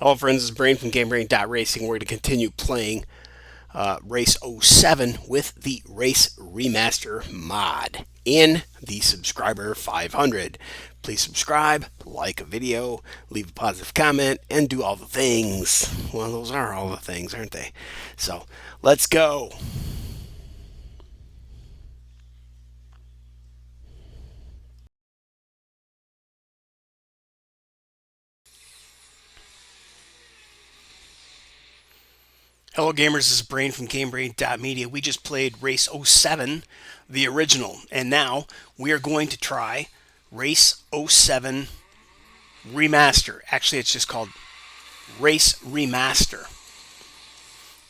Hello friends, this is Brain from GameBrain.racing. We're going to continue playing Race 07 with the Race Remaster mod in the subscriber 500. Please subscribe, like a video, leave a positive comment, and do all the things. Well, those are all the things, aren't they? So, let's go. Hello gamers, this is Brain from GameBrain.media. We just played Race 07, the original, and now we are going to try Race 07 Remaster. Actually, it's just called Race Remaster.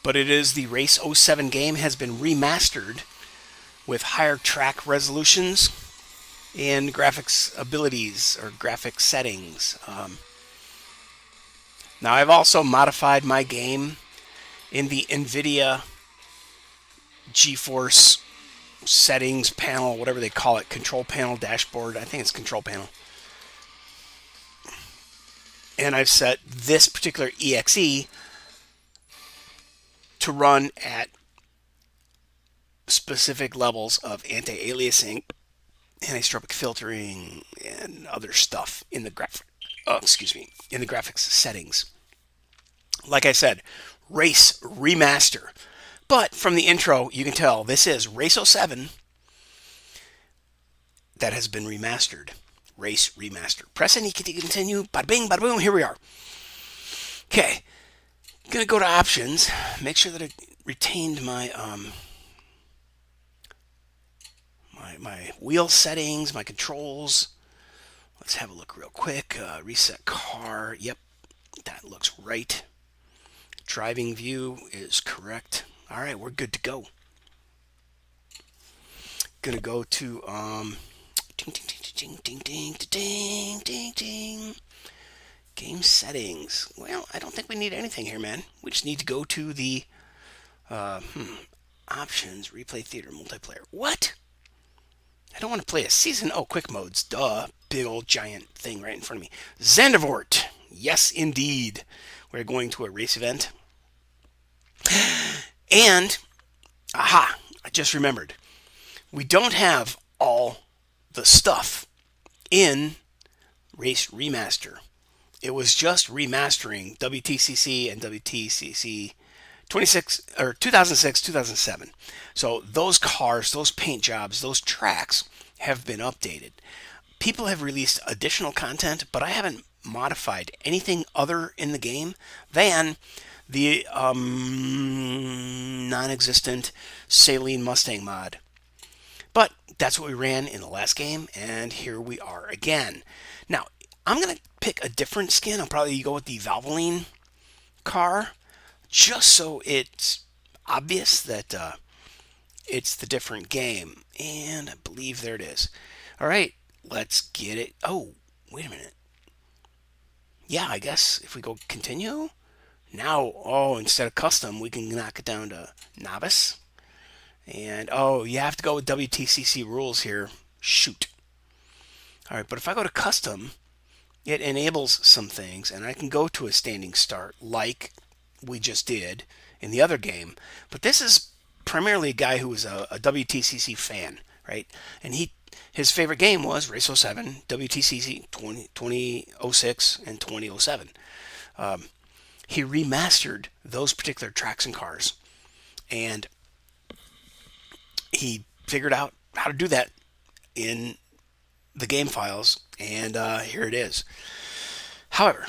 But it is the Race 07 game has been remastered with higher track resolutions and graphics abilities or graphic settings. Now I've also modified my game in the NVIDIA GeForce settings panel, whatever they call it, control panel, dashboard. I think it's control panel. And I've set this particular EXE to run at specific levels of anti-aliasing, anisotropic filtering, and other stuff in the in the graphics settings. Like I said, Race Remaster. But from the intro, you can tell this is Race 07 that has been remastered. Race Remaster. Press any key to continue. Bada bing, bada boom. Here we are. Okay. Gonna go to options. Make sure that I retained my my wheel settings, my controls. Let's have a look real quick. Reset car. Yep, that looks right. Driving view is correct. All right, we're good to go. Gonna go to ding ding ding ding ding ding ding ding. Game settings. Well, I don't think we need anything here, man. We just need to go to the options, replay theater, multiplayer. What? I don't want to play a season. Oh, quick modes. Duh. Big old giant thing right in front of me. Zandvoort. Yes, indeed. We're going to a race event. And, aha, I just remembered. We don't have all the stuff in Race Remaster. It was just remastering WTCC and WTCC 2006, 2007. So those cars, those paint jobs, those tracks have been updated. People have released additional content, but I haven't modified anything other in the game than the non-existent Saline Mustang mod. But that's what we ran in the last game, and here we are again. Now, I'm going to pick a different skin. I'll probably go with the Valvoline car, just so it's obvious that it's the different game. And I believe there it is. All right, let's get it. Oh, wait a minute. Yeah, I guess if we go continue, now, oh, instead of custom, we can knock it down to novice. And, oh, you have to go with WTCC rules here. Shoot. All right, but if I go to custom, it enables some things, and I can go to a standing start like we just did in the other game. But this is primarily a guy who was a WTCC fan, right? And his favorite game was Race 07, WTCC 2006, and 2007. He remastered those particular tracks and cars, and he figured out how to do that in the game files, and here it is. However,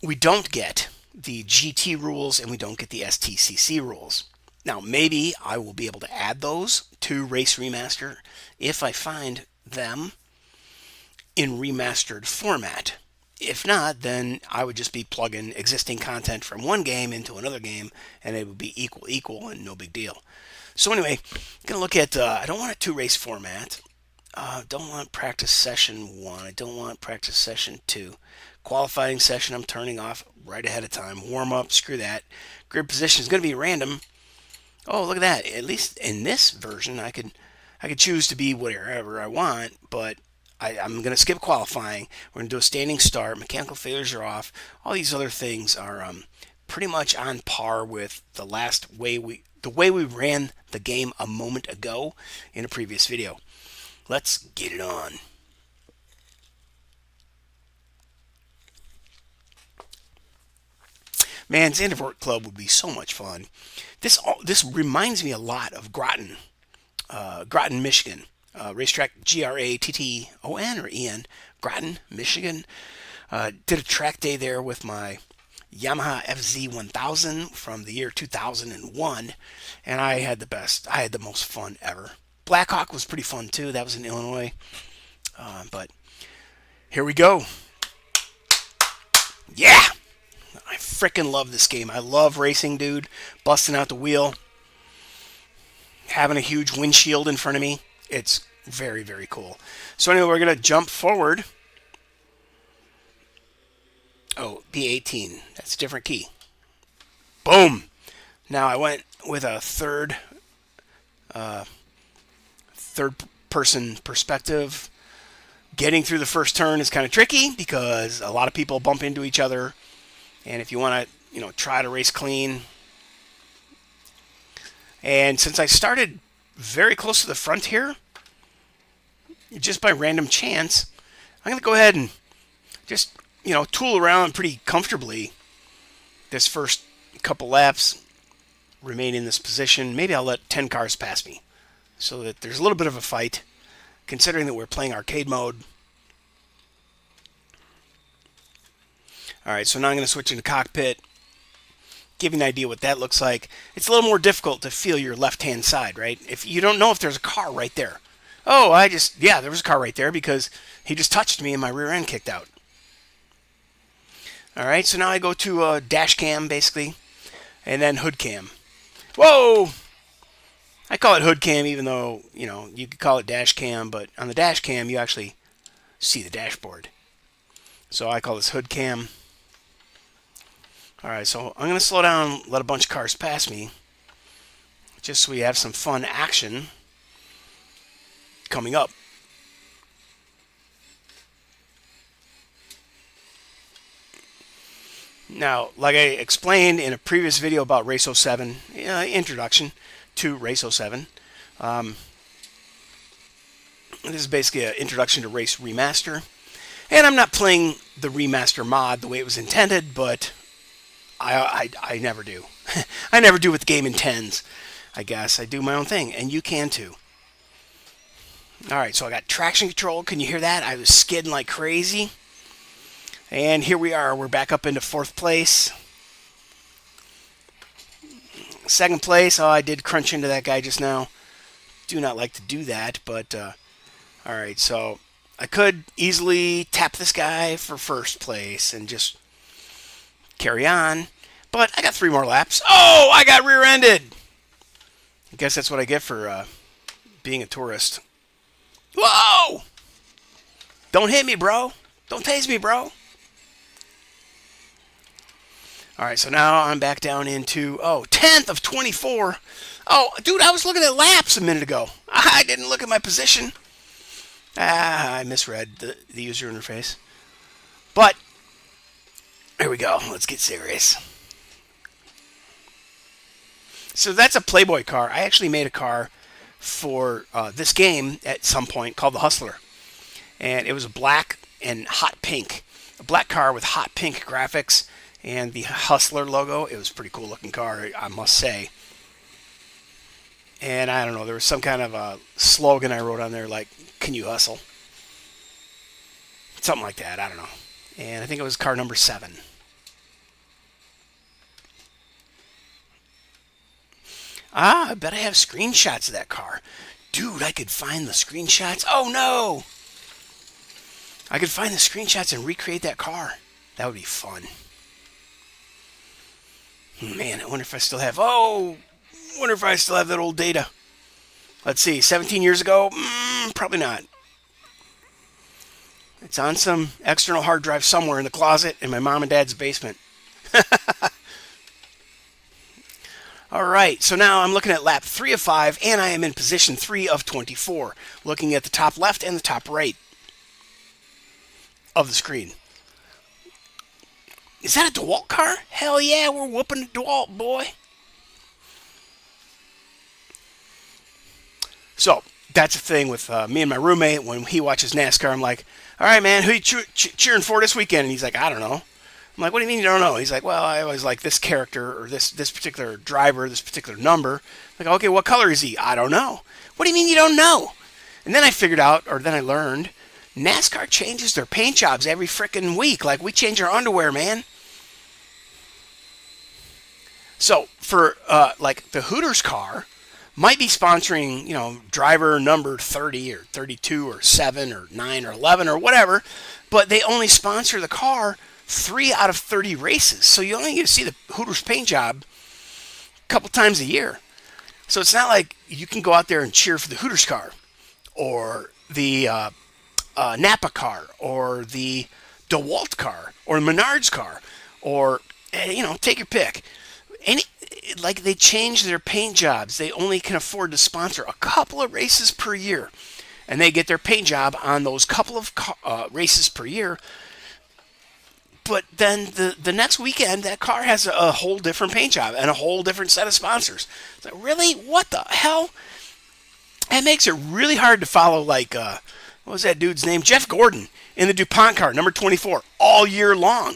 we don't get the GT rules and we don't get the STCC rules. Now, maybe I will be able to add those to Race Remaster if I find them in remastered format. If not, then I would just be plugging existing content from one game into another game, and it would be equal, and no big deal. So anyway, I'm going to look at, I don't want a 2-race format. Don't want practice session 1. I don't want practice session 2. Qualifying session I'm turning off right ahead of time. Warm up, screw that. Grid position is going to be random. Oh, look at that. At least in this version, I could choose to be whatever I want, but I'm going to skip qualifying. We're going to do a standing start. Mechanical failures are off. All these other things are pretty much on par with the way we ran the game a moment ago in a previous video. Let's get it on. Man, Zandvoort Club would be so much fun. This reminds me a lot of Groton, Michigan. Racetrack, Gratton or En, Groton, Michigan. Did a track day there with my Yamaha FZ1000 from the year 2001, and I had the most fun ever. Blackhawk was pretty fun too. That was in Illinois. But here we go. Yeah! I frickin' love this game. I love racing, dude. Busting out the wheel. Having a huge windshield in front of me. It's very, very cool. So anyway, we're going to jump forward. Oh, B18. That's a different key. Boom! Now I went with a third person perspective. Getting through the first turn is kind of tricky because a lot of people bump into each other. And if you want to, try to race clean. And since I started very close to the front here, just by random chance, I'm going to go ahead and just, tool around pretty comfortably this first couple laps, remain in this position. Maybe I'll let 10 cars pass me so that there's a little bit of a fight, considering that we're playing arcade mode. All right, so now I'm going to switch into cockpit, give you an idea what that looks like. It's a little more difficult to feel your left-hand side, right? If you don't know if there's a car right there. Oh, there was a car right there because he just touched me and my rear end kicked out. All right, so now I go to dash cam, basically, and then hood cam. Whoa! I call it hood cam even though, you could call it dash cam, but on the dash cam, you actually see the dashboard. So I call this hood cam. All right, so I'm going to slow down, let a bunch of cars pass me, just so we have some fun action coming up. Now, like I explained in a previous video about Race 07, introduction to Race 07, this is basically an introduction to Race Remaster. And I'm not playing the Remaster mod the way it was intended, but I never do. I never do what the game intends. I guess I do my own thing, and you can too. Alright, so I got traction control. Can you hear that? I was skidding like crazy. And here we are. We're back up into 4th place. 2nd place. Oh, I did crunch into that guy just now. Do not like to do that, but alright, so I could easily tap this guy for 1st place and just carry on. But I got 3 more laps. Oh, I got rear-ended. I guess that's what I get for being a tourist. Whoa! Don't hit me, bro. Don't tase me, bro. All right, so now I'm back down into, 10th of 24. Oh, dude, I was looking at laps a minute ago. I didn't look at my position. I misread the user interface. But, here we go. Let's get serious. So that's a Playboy car. I actually made a car for this game at some point called the Hustler. And it was a black and hot pink. A black car with hot pink graphics and the Hustler logo. It was a pretty cool looking car, I must say. And I don't know, there was some kind of a slogan I wrote on there like, "Can you hustle?" Something like that, I don't know. And I think it was car number 7. I bet I have screenshots of that car. Dude, I could find the screenshots. Oh, no! I could find the screenshots and recreate that car. That would be fun. Man, I wonder if I still have... that old data. Let's see, 17 years ago? Probably not. It's on some external hard drive somewhere in the closet in my mom and dad's basement. All right, so now I'm looking at lap 3 of 5, and I am in position 3 of 24, looking at the top left and the top right. of the screen. Is that a DeWalt car? Hell yeah, we're whooping a DeWalt, boy. So that's the thing with me and my roommate. When he watches NASCAR, I'm like, all right, man, who you cheering for this weekend? And he's like, I don't know. I'm like, what do you mean you don't know? He's like, well, I always like this character or this particular driver, this particular number. I'm like, okay, what color is he? I don't know. What do you mean you don't know? And then I figured out, or then I learned, NASCAR changes their paint jobs every frickin' week. Like, we change our underwear, man. So for like the Hooters car might be sponsoring, driver number 30 or 32 or 7 or 9 or 11 or whatever, but they only sponsor the car 3 out of 30 races. So you only get to see the Hooters paint job a couple times a year. So it's not like you can go out there and cheer for the Hooters car or the Napa car or the DeWalt car or Menards car or, take your pick. Like they change their paint jobs. They only can afford to sponsor a couple of races per year. And they get their paint job on those couple of races per year. But then the next weekend, that car has a whole different paint job and a whole different set of sponsors. It's like, really? What the hell? That makes it really hard to follow, like, what was that dude's name? Jeff Gordon in the DuPont car, number 24, all year long.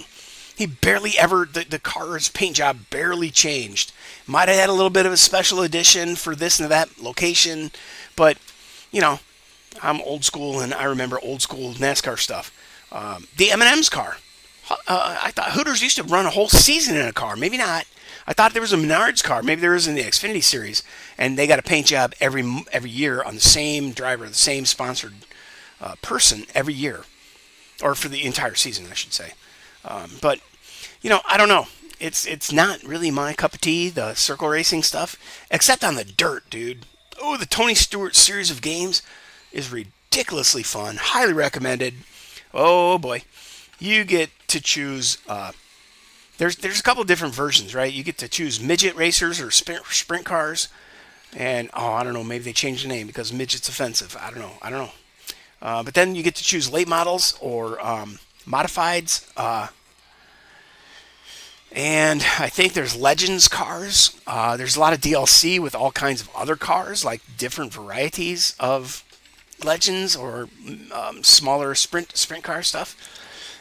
He barely ever, the car's paint job barely changed. Might have had a little bit of a special edition for this and that location, but, I'm old school and I remember old school NASCAR stuff. The M&M's car. I thought Hooters used to run a whole season in a car. Maybe not. I thought there was a Menards car. Maybe there is in the Xfinity series, and they got a paint job every year on the same driver, the same sponsored person every year, or for the entire season, I should say. But I don't know. It's not really my cup of tea, the circle racing stuff, except on the dirt, dude. Oh, the Tony Stewart series of games is ridiculously fun. Highly recommended. Oh boy, you get to choose. There's a couple of different versions, right? You get to choose midget racers or sprint cars, and I don't know. Maybe they changed the name because midget's offensive. I don't know. But then you get to choose late models or modifieds. And I think there's Legends cars. There's a lot of DLC with all kinds of other cars, like different varieties of Legends or smaller sprint car stuff.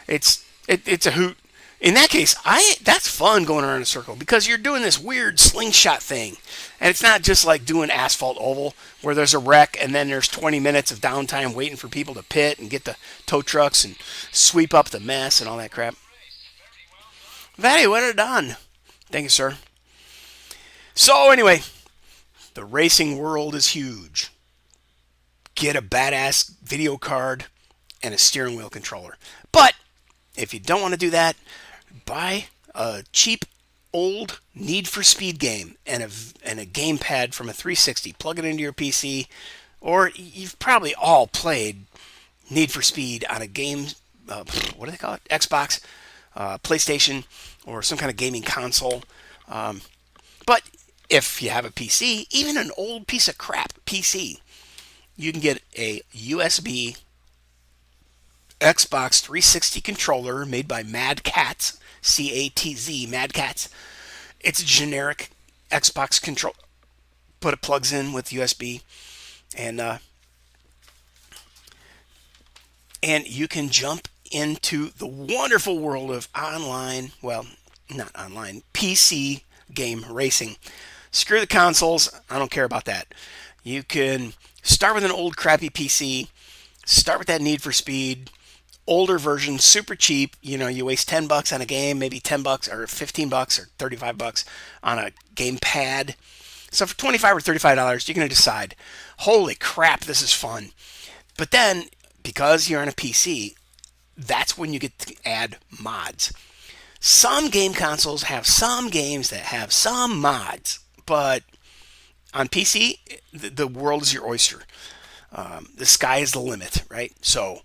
It's a hoot. In that case, that's fun going around in a circle because you're doing this weird slingshot thing. And it's not just like doing asphalt oval where there's a wreck and then there's 20 minutes of downtime waiting for people to pit and get the tow trucks and sweep up the mess and all that crap. Very well done. Thank you, sir. So anyway, the racing world is huge. Get a badass video card and a steering wheel controller. But if you don't want to do that, buy a cheap old Need for Speed game and a gamepad from a 360. Plug it into your PC, or you've probably all played Need for Speed on a game. What do they call it? Xbox, PlayStation, or some kind of gaming console. But if you have a PC, even an old piece of crap PC, you can get a USB Xbox 360 controller made by MadCatz, C-A-T-Z, MadCatz. It's a generic Xbox controller. But it plugs in with USB, and you can jump into the wonderful world of online, well, not online, PC game racing. Screw the consoles. I don't care about that. You can start with an old crappy PC, start with that Need for Speed, older version, super cheap. You waste $10 on a game, maybe $10 or $15 or $35 on a gamepad. So for $25 or $35, you're going to decide, holy crap, this is fun. But then, because you're on a PC, that's when you get to add mods. Some game consoles have some games that have some mods, but on PC, the world is your oyster. The sky is the limit, right? So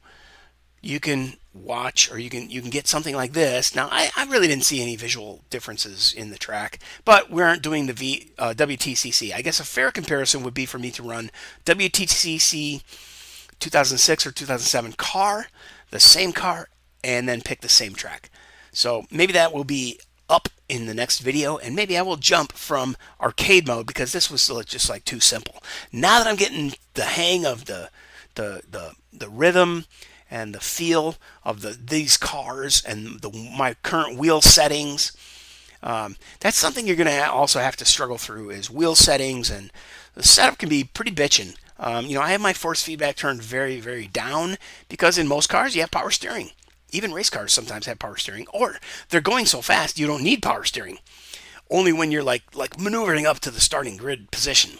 you can watch, or you can get something like this. Now, I really didn't see any visual differences in the track, but we aren't doing the WTCC. I guess a fair comparison would be for me to run WTCC 2006 or 2007 car, the same car and then pick the same track. So maybe that will be up in the next video, and maybe I will jump from arcade mode because this was just like too simple. Now that I'm getting the hang of the rhythm and the feel of these cars and my current wheel settings, that's something you're going to also have to struggle through is wheel settings, and the setup can be pretty bitchin'. I have my force feedback turned very, very down because in most cars you have power steering. Even race cars sometimes have power steering, or they're going so fast you don't need power steering. Only when you're like maneuvering up to the starting grid position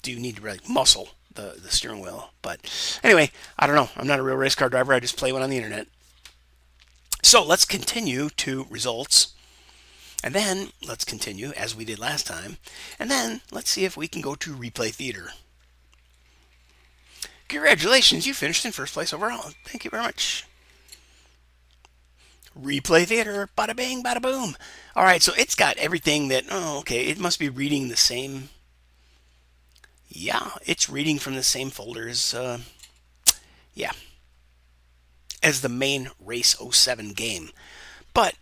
do you need to really muscle the steering wheel. But anyway, I don't know. I'm not a real race car driver. I just play one on the internet. So let's continue to results. And then let's continue as we did last time. And then let's see if we can go to replay theater. Congratulations, you finished in first place overall. Thank you very much. Replay theater, bada bing, bada boom. All right, so it's got everything that, okay, it must be reading the same. Yeah, it's reading from the same folders, yeah, as the main Race 07 game. But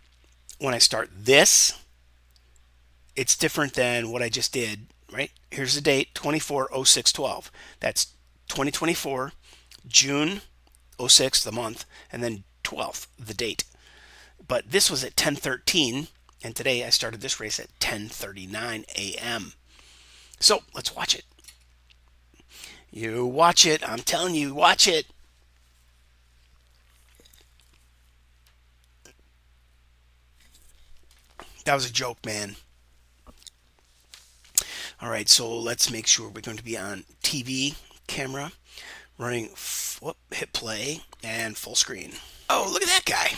when I start this, it's different than what I just did, right? Here's the date, 24/06/12. That's 2024, June 06, the month, and then 12th, the date. But this was at 10:13, and today I started this race at 10:39 a.m. So let's watch it. You watch it. I'm telling you, watch it. That was a joke, man. All right, so let's make sure we're going to be on TV camera, running, hit play, and full screen. Oh, look at that guy.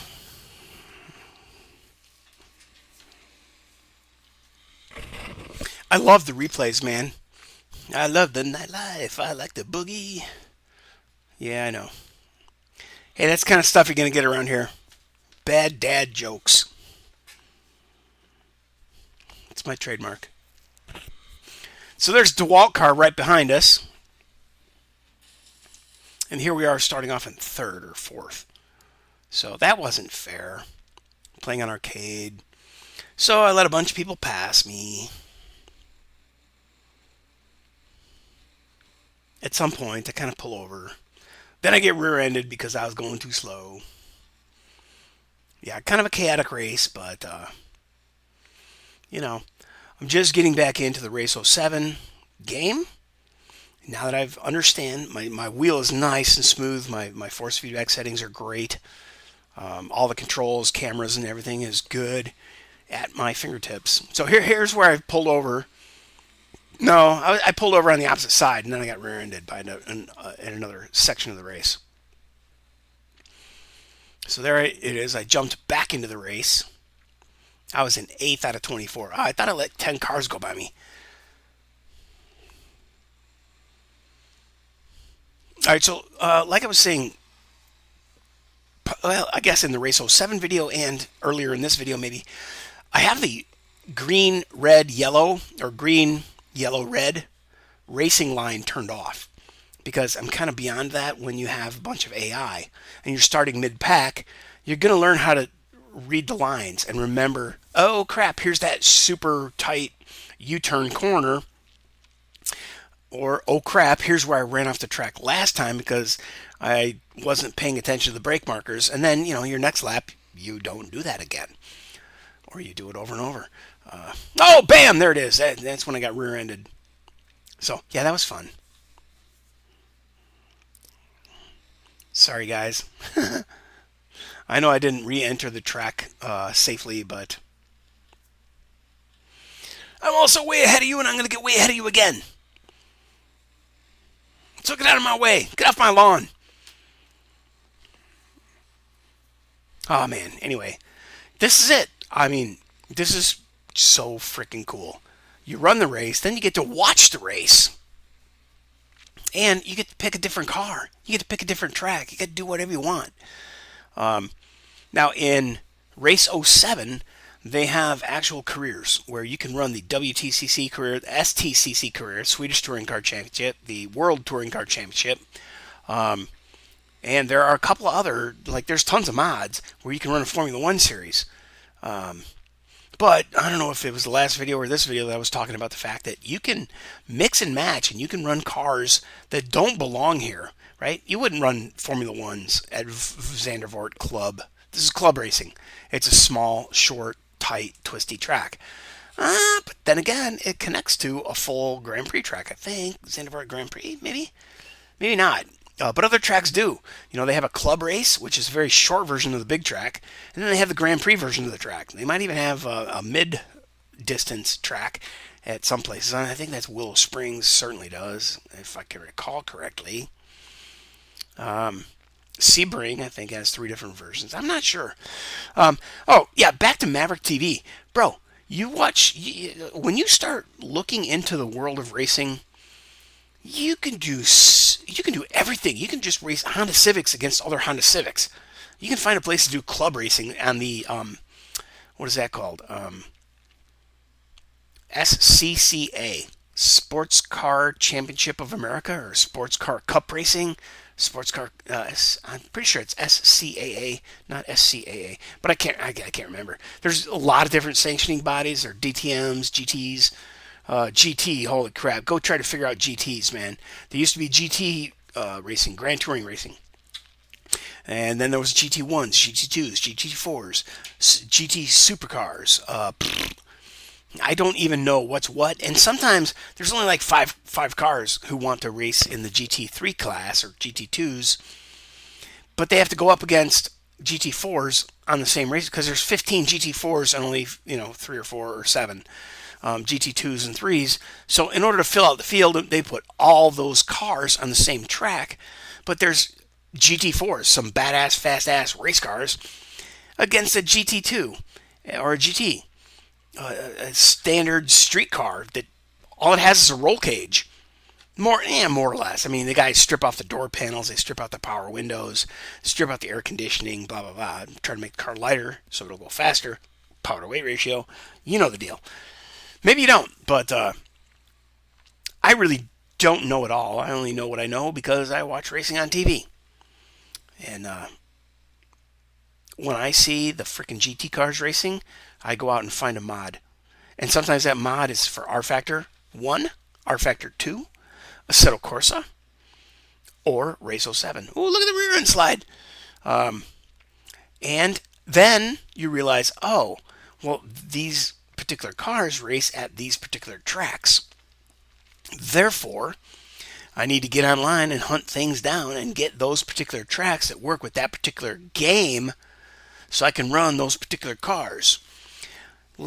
I love the replays, man. I love the nightlife. I like the boogie. Yeah, I know. Hey, that's the kind of stuff you're going to get around here. Bad dad jokes. It's my trademark. So there's DeWalt car right behind us. And here we are starting off in third or fourth. So that wasn't fair. Playing on arcade. So I let a bunch of people pass me. At some point, I kind of pull over. Then I get rear-ended because I was going too slow. Yeah, kind of a chaotic race, but, I'm just getting back into the Race 07 game. Now that I've understand, my wheel is nice and smooth. My force feedback settings are great. All the controls, cameras, and everything is good at my fingertips. So here's where I pulled over. No, I pulled over on the opposite side, and then I got rear-ended by in another section of the race. So there it is. I jumped back into the race. I was in 8th out of 24. Oh, I thought I let 10 cars go by me. All right, so like I was saying, well, I guess in the Race 07 video and earlier in this video maybe, I have the green, red, yellow, or green, yellow, red racing line turned off because I'm kind of beyond that. When you have a bunch of AI and you're starting mid-pack, you're going to learn how to read the lines and remember, oh crap, here's that super tight U-turn corner, or oh crap, here's where I ran off the track last time because I wasn't paying attention to the brake markers. And then, your next lap, you don't do that again, or you do it over and over. Oh, bam, there it is. That's when I got rear-ended. So, yeah, that was fun. Sorry, guys. I know I didn't re-enter the track safely, but I'm also way ahead of you, and I'm going to get way ahead of you again. So get out of my way. Get off my lawn. Oh, man. Anyway, this is it. I mean, this is so freaking cool. You run the race, then you get to watch the race. And you get to pick a different car. You get to pick a different track. You get to do whatever you want. Now, in Race 07, they have actual careers where you can run the WTCC career, the STCC career, Swedish Touring Car Championship, the World Touring Car Championship, And there are a couple of other, like there's tons of mods where you can run a Formula One series. But I don't know if it was the last video or this video that I was talking about the fact that you can mix and match and you can run cars that don't belong here, right? You wouldn't run Formula Ones at Vandervoort Club. This is club racing. It's a small, short, tight, twisty track. But then again, it connects to a full Grand Prix track, I think. Vandervoort Grand Prix, maybe? Maybe not. But other tracks do. You know, they have a club race, which is a very short version of the big track, and then they have the Grand Prix version of the track. They might even have a mid-distance track at some places. I think that's Willow Springs certainly does, if I can recall correctly. Sebring, I think, has 3 different versions. I'm not sure. Oh, yeah, back to Maverick TV. Bro, when you start looking into the world of racing, you can do everything. You can just race Honda Civics against other Honda Civics. You can find a place to do club racing on the what is that called? SCCA, Sports Car Championship of America, or Sports Car Cup Racing. Sports car. I'm pretty sure it's SCAA, not SCAA, but I can't remember. There's a lot of different sanctioning bodies, or DTMs, GTs. GT, holy crap. Go try to figure out GTs, man. There used to be GT racing, Grand Touring racing. And then there was GT1s, GT2s, GT4s, GT supercars. I don't even know what's what. And sometimes there's only like five cars who want to race in the GT3 class or GT2s. But they have to go up against GT4s on the same race because there's 15 GT4s and only 3 or 4 or 7 GT2s and 3s. So in order to fill out the field, they put all those cars on the same track. But there's GT4s, some badass, fast-ass race cars, against a GT2 or a GT, a standard street car that all it has is a roll cage. More or less. I mean, the guys strip off the door panels, they strip out the power windows, strip out the air conditioning, blah, blah, blah. Try to make the car lighter so it'll go faster. Power to weight ratio. You know the deal. Maybe you don't, but I really don't know it all. I only know what I know because I watch racing on TV. And when I see the freaking GT cars racing, I go out and find a mod. And sometimes that mod is for R Factor 1, R Factor 2, Assetto Corsa, or Race 07. Oh, look at the rear end slide. And then you realize, oh, well, these particular cars race at these particular tracks. Therefore, I need to get online and hunt things down and get those particular tracks that work with that particular game so I can run those particular cars.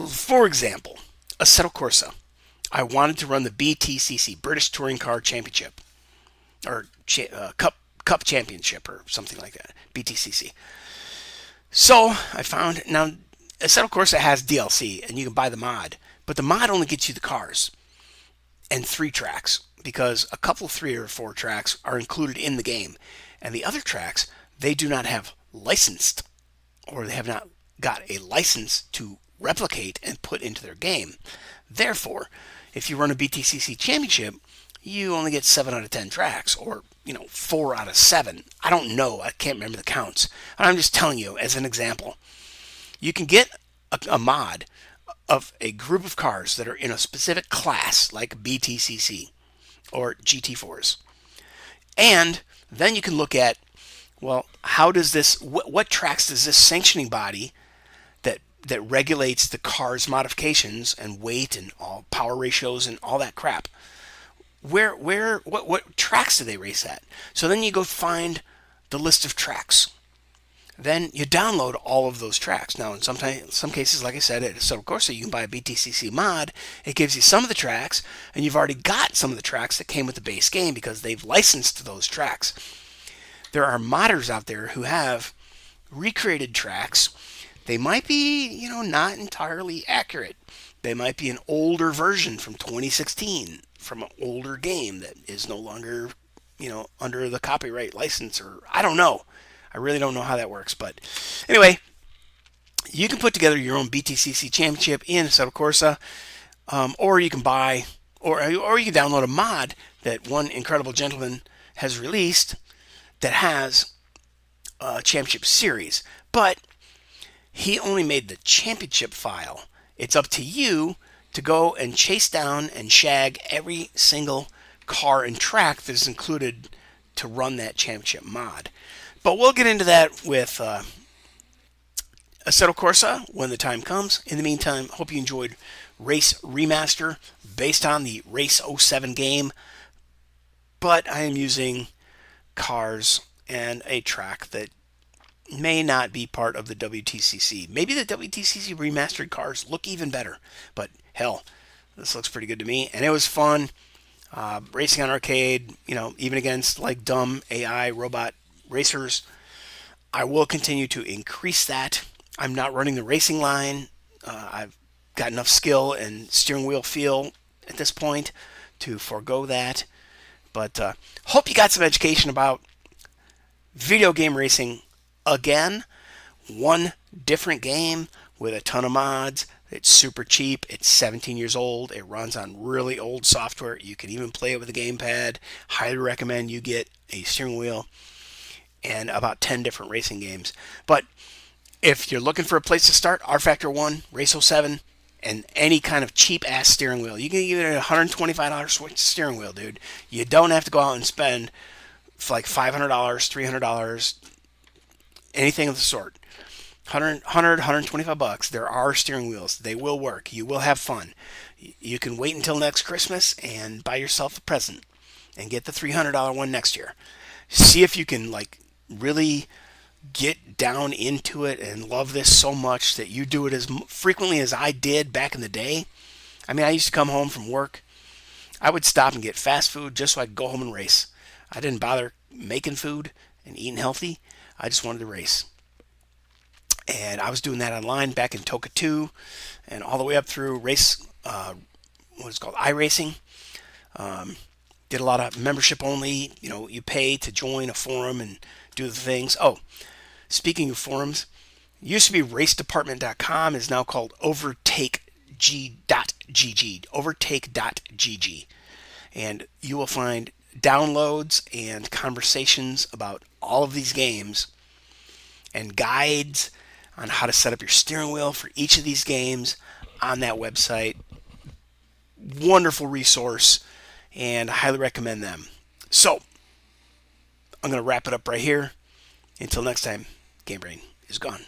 For example, Assetto Corsa. I wanted to run the BTCC, British Touring Car Championship, or Cup Championship, or something like that, BTCC. So I found, now Assetto Corsa has DLC, and you can buy the mod, but the mod only gets you the cars and 3 tracks, because a couple 3 or 4 tracks are included in the game, and the other tracks, they do not have licensed, or they have not got a license to replicate and put into their game. Therefore, if you run a BTCC championship, you only get 7 out of 10 tracks, or 4 out of 7. I don't know. I can't remember the counts. I'm just telling you as an example. You can get a mod of a group of cars that are in a specific class, like BTCC or GT4s. And then you can look at, well, how does this, what tracks does this sanctioning body that regulates the car's modifications and weight and all power ratios and all that crap, what tracks do they race at? So then you go find the list of tracks. Then you download all of those tracks. Now, in some cases, like I said, at Assetto Corsa, you can buy a BTCC mod. It gives you some of the tracks, and you've already got some of the tracks that came with the base game because they've licensed those tracks. There are modders out there who have recreated tracks. They might be, not entirely accurate. They might be an older version from 2016 from an older game that is no longer, under the copyright license, or I don't know. I really don't know how that works, but anyway, you can put together your own BTCC championship in Assetto Corsa, or you can buy, or you can download a mod that one incredible gentleman has released that has championship series, but he only made the championship file. It's up to you to go and chase down and shag every single car and track that is included to run that championship mod. But we'll get into that with Assetto Corsa when the time comes. In the meantime, hope you enjoyed Race Remaster based on the Race 07 game, but I am using cars and a track that may not be part of the WTCC. Maybe the WTCC remastered cars look even better, but hell, this looks pretty good to me. And it was fun racing on arcade, even against like dumb AI robot racers. I will continue to increase that. I'm not running the racing line. I've got enough skill and steering wheel feel at this point to forego that. But hope you got some education about video game racing. Again, one different game with a ton of mods. It's super cheap. It's 17 years old. It runs on really old software. You can even play it with a gamepad. Highly recommend you get a steering wheel and about 10 different racing games. But if you're looking for a place to start, R Factor 1, Race 07, and any kind of cheap ass steering wheel. You can get a $125 Switch steering wheel, dude. You don't have to go out and spend like $500, $300, anything of the sort. 125 bucks. There are steering wheels. They will work. You will have fun. You can wait until next Christmas and buy yourself a present and get the $300 one next year. See if you can really get down into it and love this so much that you do it as frequently as I did back in the day. I mean, I used to come home from work. I would stop and get fast food just so I could go home and race. I didn't bother making food and eating healthy. I just wanted to race. And I was doing that online back in Toka 2 and all the way up through race, what's called iRacing. Did a lot of membership only. You pay to join a forum and do the things. Oh, speaking of forums, it used to be racedepartment.com, is now called overtake.gg. Overtake.gg. And you will find downloads and conversations about all of these games and guides on how to set up your steering wheel for each of these games on that website. Wonderful resource, and I highly recommend them. So, I'm going to wrap it up right here. Until next time, GameBrain is gone.